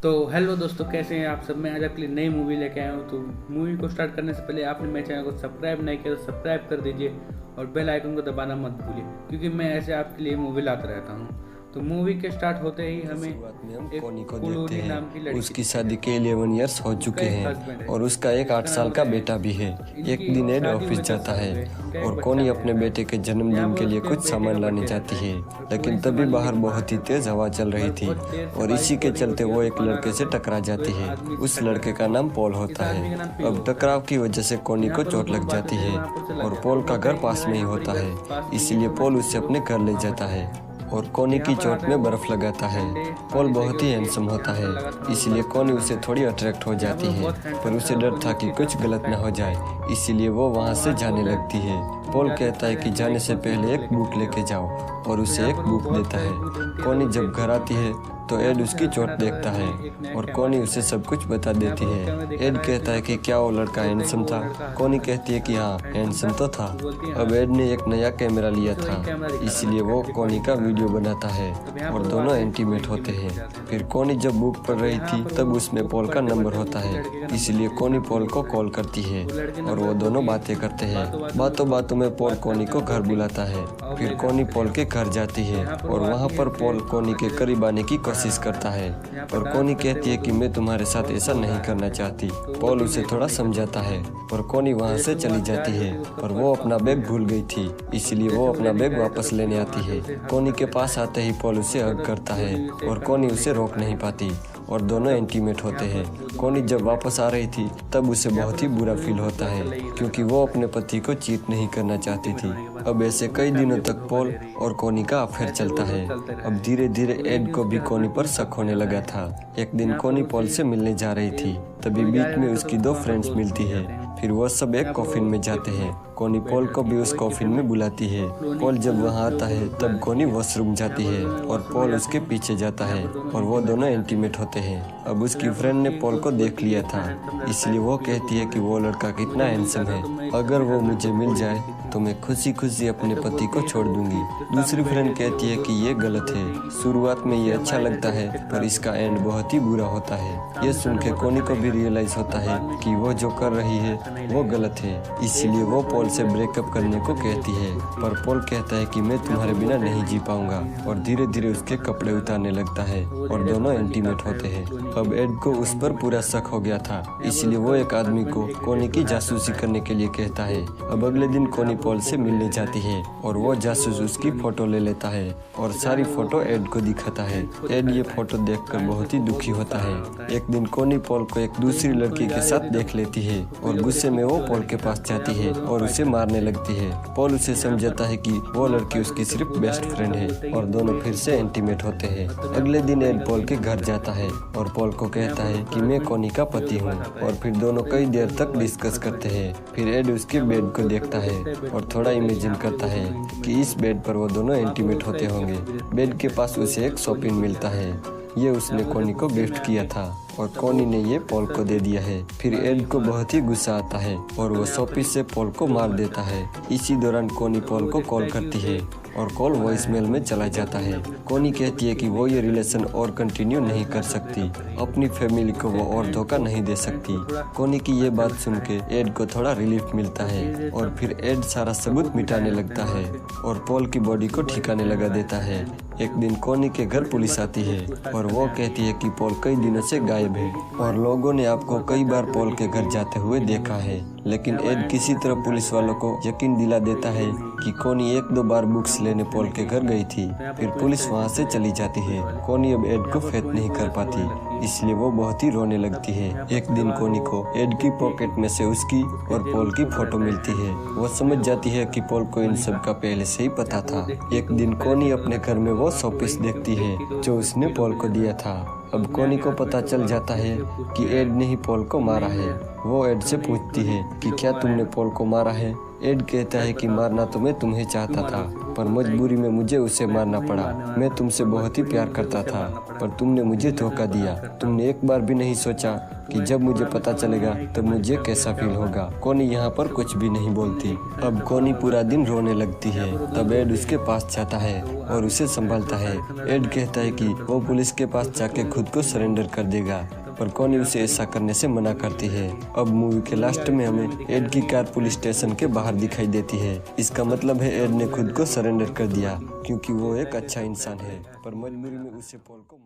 तो हेलो दोस्तों, कैसे हैं आप सब। मैं आज आपके लिए नई मूवी लेके आया हूँ। तो मूवी को स्टार्ट करने से पहले आपने मेरे चैनल को सब्सक्राइब नहीं किया तो सब्सक्राइब कर दीजिए और बेल आइकन को दबाना मत भूलिए, क्योंकि मैं ऐसे आपके लिए मूवी लाता रहता हूँ। तो मूवी के स्टार्ट होते ही हमें शुरुआत में हम एक कोनी को देखते कुलूनी नाम की हैं। लड़की उसकी शादी के 11 इयर्स हो चुके हैं और उसका एक 8 साल का बेटा भी है। एक दिन एड ऑफिस जाता है और कोनी अपने बेटे के जन्मदिन के लिए कुछ सामान लाने जाती है, लेकिन तभी बाहर बहुत ही तेज हवा चल रही थी और इसी के चलते वो एक लड़के से टकरा जाती है। उस लड़के का नाम पॉल होता है। अब टकराव की वजह से कोनी को चोट लग जाती है और पॉल का घर पास में ही होता है, इसलिए पॉल उसे अपने घर ले जाता है और कोनी की चोट में बर्फ लगाता है। पॉल बहुत ही हैंडसम होता है, इसलिए कोनी उसे थोड़ी अट्रैक्ट हो जाती है, पर उसे डर था कि कुछ गलत न हो जाए, इसीलिए वो वहाँ से जाने लगती है। पॉल कहता है कि जाने से पहले एक बुक लेके जाओ और उसे एक बुक देता है। कोनी जब घर आती है तो एड उसकी चोट देखता है और कोनी उसे सब कुछ बता देती है। एड कहता है कि क्या वो लड़का हैंडसम था। कोनी कहती है कि हाँ, हैंडसम तो था। अब एड ने एक नया कैमरा लिया था, इसलिए वो कोनी का वीडियो बनाता है और दोनों इंटीमेट होते हैं। फिर कोनी जब बुक पढ़ रही थी तब उसमें पॉल का नंबर होता है, इसलिए कोनी पॉल को कॉल करती है और वो दोनों बातें करते हैं। बातों बातों में पॉल कोनी को घर बुलाता है। फिर कोनी पॉल के घर जाती है और वहाँ पर पॉल कोनी के करीब आने की कोशिश करता है और कोनी कहती है कि मैं तुम्हारे साथ ऐसा नहीं करना चाहती। पॉल उसे थोड़ा समझाता है और कोनी वहाँ से चली जाती है और वो अपना बैग भूल गई थी, इसलिए वो अपना बैग वापस लेने आती है। कोनी के पास आते ही पॉल उसे हग करता है और कोनी उसे रोक नहीं पाती और दोनों इंटीमेट होते हैं। कोनी जब वापस आ रही थी तब उसे बहुत ही बुरा फील होता है, क्योंकि वो अपने पति को चीट नहीं करना चाहती थी। अब ऐसे कई दिनों तक पॉल और कोनी का अफेयर चलता है। अब धीरे धीरे एड को भी कोनी पर शक होने लगा था। एक दिन कोनी पॉल से मिलने जा रही थी, तभी बीच में उसकी 2 फ्रेंड्स मिलती है। फिर वो सब एक कॉफिन में जाते हैं। कोनी पॉल को भी उस कॉफिन में बुलाती है। पॉल जब वहाँ आता है तब कोनी वॉशरूम जाती है और पॉल उसके पीछे जाता है और वो दोनों इंटीमेट होते हैं। अब उसकी फ्रेंड ने पॉल को देख लिया था, इसलिए वो कहती है कि वो लड़का कितना हैंडसम है, अगर वो मुझे मिल जाए तो मैं खुशी खुशी अपने पति को छोड़ दूंगी। दूसरी फ्रेंड कहती है कि ये गलत है, शुरुआत में ये अच्छा लगता है पर इसका एंड बहुत ही बुरा होता है। ये सुन के कोनी को भी रियलाइज होता है कि वो जो कर रही है वो गलत है, इसलिए वो पॉल से ब्रेकअप करने को कहती है। पर पॉल कहता है कि मैं तुम्हारे बिना नहीं जी पाऊंगा और धीरे धीरे उसके कपड़े उतारने लगता है और दोनों इंटीमेट होते हैं। अब एड को उस पर पूरा शक हो गया था, इसलिए वो एक आदमी को कोनी की जासूसी करने के लिए कहता है। अब अगले दिन कोनी पॉल से मिलने जाती है और वो जासूस उसकी फोटो ले लेता है और सारी फोटो एड को दिखाता है। एड ये फोटो देखकर बहुत ही दुखी होता है। एक दिन कोनी पॉल को एक दूसरी लड़की के साथ देख लेती है और गुस्से में वो पॉल के पास जाती है और उसे मारने लगती है। पॉल उसे समझाता है कि वो लड़की उसकी सिर्फ बेस्ट फ्रेंड है और दोनों फिर से इंटीमेट होते हैं। अगले दिन एड पॉल के घर जाता है और पॉल को कहता है कि मैं कोनी का पति हूँ और फिर दोनों कई देर तक डिस्कस करते हैं। फिर एड उसके बेड को देखता है और थोड़ा इमेजिन करता है कि इस बेड पर वो दोनों इंटीमेट होते होंगे। बेड के पास उसे एक शॉपिंग मिलता है, ये उसने कोनी को गिफ्ट किया था और कोनी ने ये पॉल को दे दिया है। फिर एड को बहुत ही गुस्सा आता है और वो शॉपिंग से पॉल को मार देता है। इसी दौरान कोनी पॉल को कॉल करती है और कॉल वॉइसमेल में चला जाता है। कोनी कहती है कि वो ये रिलेशन और कंटिन्यू नहीं कर सकती, अपनी फैमिली को वो और धोखा नहीं दे सकती। कोनी की ये बात सुन के एड को थोड़ा रिलीफ मिलता है और फिर एड सारा सबूत मिटाने लगता है और पॉल की बॉडी को ठिकाने लगा देता है। एक दिन कोनी के घर पुलिस आती है और वो कहती है कि पॉल कई दिनों से गायब है और लोगों ने आपको कई बार पॉल के घर जाते हुए देखा है, लेकिन एड किसी तरह पुलिस वालों को यकीन दिला देता है कि कोनी 1-2 बार बुक्स लेने पॉल के घर गई थी। फिर पुलिस वहाँ से चली जाती है। कोनी अब एड को फेथ नहीं कर पाती, इसलिए वो बहुत ही रोने लगती है। एक दिन कोनी को एड की पॉकेट में से उसकी और पॉल की फोटो मिलती है। वो समझ जाती है कि पॉल को इन सब का पहले से ही पता था। एक दिन कोनी अपने घर में वो शोपीस देखती है जो उसने पॉल को दिया था। अब कोनी को पता चल जाता है कि एड ने ही पॉल को मारा है। वो एड से पूछती है कि क्या तुमने पॉल को मारा है। एड कहता है कि मारना तो मैं तुम्हें चाहता था, पर मजबूरी में मुझे उसे मारना पड़ा। मैं तुमसे बहुत ही प्यार करता था, पर तुमने मुझे धोखा दिया। तुमने एक बार भी नहीं सोचा कि जब मुझे पता चलेगा तब मुझे कैसा फील होगा। कॉनी यहाँ पर कुछ भी नहीं बोलती। अब कॉनी पूरा दिन रोने लगती है। तब एड उसके पास जाता है और उसे संभालता है। एड कहता है कि वो पुलिस के पास जाके खुद को सरेंडर कर देगा, पर कॉनी उसे ऐसा करने से मना करती है। अब मूवी के लास्ट में हमें एड की कार पुलिस स्टेशन के बाहर दिखाई देती है। इसका मतलब है एड ने खुद को सरेंडर कर दिया, क्योंकि वो एक अच्छा इंसान है, पर मजबूरी में उसे पॉल को